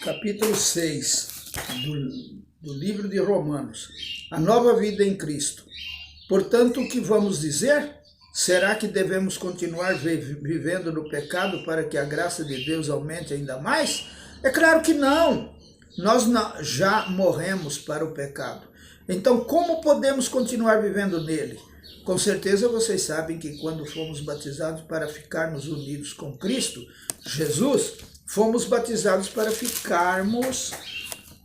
capítulo 6 do livro de Romanos, a nova vida em Cristo. Portanto, o que vamos dizer? Será que devemos continuar vivendo no pecado para que a graça de Deus aumente ainda mais? É claro que não! Nós já morremos para o pecado. Então, como podemos continuar vivendo nele? Com certeza vocês sabem que quando fomos batizados para ficarmos unidos com Cristo, Jesus, fomos batizados para ficarmos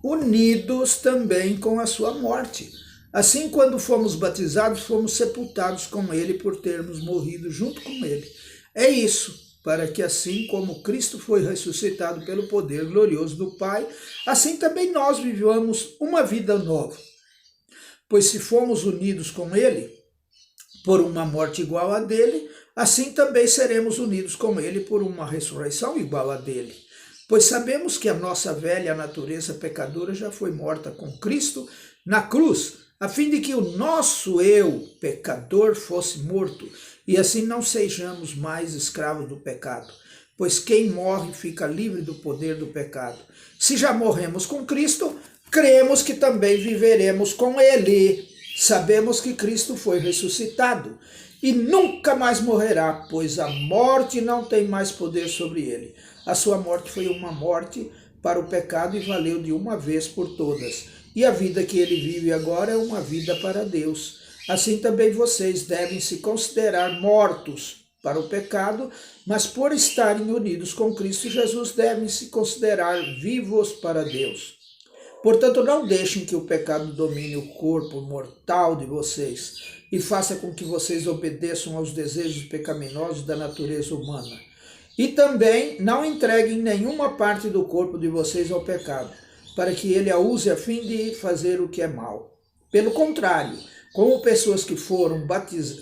unidos também com a sua morte. Assim, quando fomos batizados, fomos sepultados com ele por termos morrido junto com ele. É isso, para que assim como Cristo foi ressuscitado pelo poder glorioso do Pai, assim também nós vivamos uma vida nova. Pois se fomos unidos com ele por uma morte igual a dele, assim também seremos unidos com ele por uma ressurreição igual a dele. Pois sabemos que a nossa velha natureza pecadora já foi morta com Cristo na cruz, a fim de que o nosso eu, pecador, fosse morto, e assim não sejamos mais escravos do pecado. Pois quem morre fica livre do poder do pecado. Se já morremos com Cristo, cremos que também viveremos com ele. Sabemos que Cristo foi ressuscitado e nunca mais morrerá, pois a morte não tem mais poder sobre ele. A sua morte foi uma morte para o pecado e valeu de uma vez por todas. E a vida que ele vive agora é uma vida para Deus. Assim também vocês devem se considerar mortos para o pecado, mas por estarem unidos com Cristo Jesus, devem se considerar vivos para Deus. Portanto, não deixem que o pecado domine o corpo mortal de vocês e faça com que vocês obedeçam aos desejos pecaminosos da natureza humana. E também não entreguem nenhuma parte do corpo de vocês ao pecado, para que ele a use a fim de fazer o que é mal. Pelo contrário, como pessoas que foram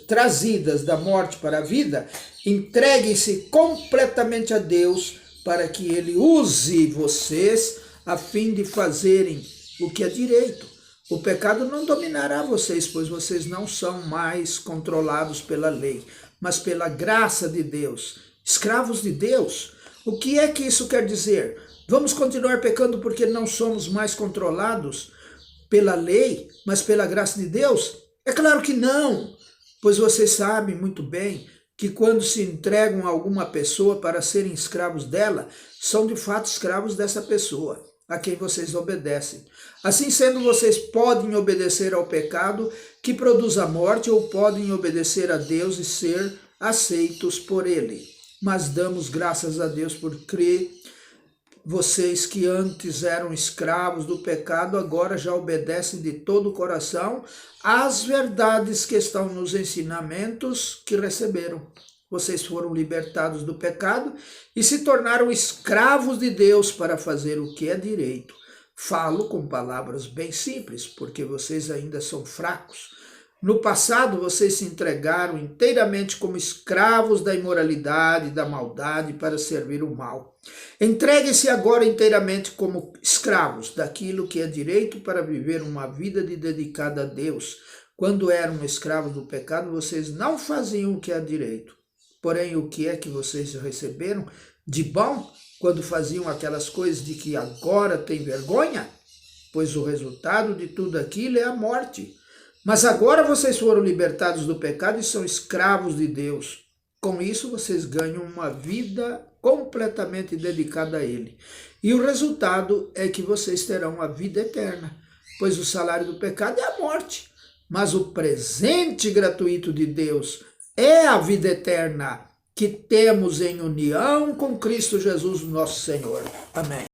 trazidas da morte para a vida, entreguem-se completamente a Deus para que ele use vocês a fim de fazerem o que é direito. O pecado não dominará vocês, pois vocês não são mais controlados pela lei, mas pela graça de Deus. Escravos de Deus? O que é que isso quer dizer? Vamos continuar pecando porque não somos mais controlados pela lei, mas pela graça de Deus? É claro que não, pois vocês sabem muito bem que quando se entregam a alguma pessoa para serem escravos dela, são de fato escravos dessa pessoa, a quem vocês obedecem. Assim sendo, vocês podem obedecer ao pecado que produz a morte ou podem obedecer a Deus e ser aceitos por ele. Mas damos graças a Deus por crer vocês que antes eram escravos do pecado, agora já obedecem de todo o coração às verdades que estão nos ensinamentos que receberam. Vocês foram libertados do pecado e se tornaram escravos de Deus para fazer o que é direito. Falo com palavras bem simples, porque vocês ainda são fracos. No passado, vocês se entregaram inteiramente como escravos da imoralidade e da maldade para servir o mal. Entreguem-se agora inteiramente como escravos daquilo que é direito para viver uma vida dedicada a Deus. Quando eram escravos do pecado, vocês não faziam o que é direito. Porém, o que é que vocês receberam de bom quando faziam aquelas coisas de que agora têm vergonha? Pois o resultado de tudo aquilo é a morte. Mas agora vocês foram libertados do pecado e são escravos de Deus. Com isso, vocês ganham uma vida completamente dedicada a Ele. E o resultado é que vocês terão a vida eterna, pois o salário do pecado é a morte. Mas o presente gratuito de Deus é a vida eterna que temos em união com Cristo Jesus, nosso Senhor. Amém.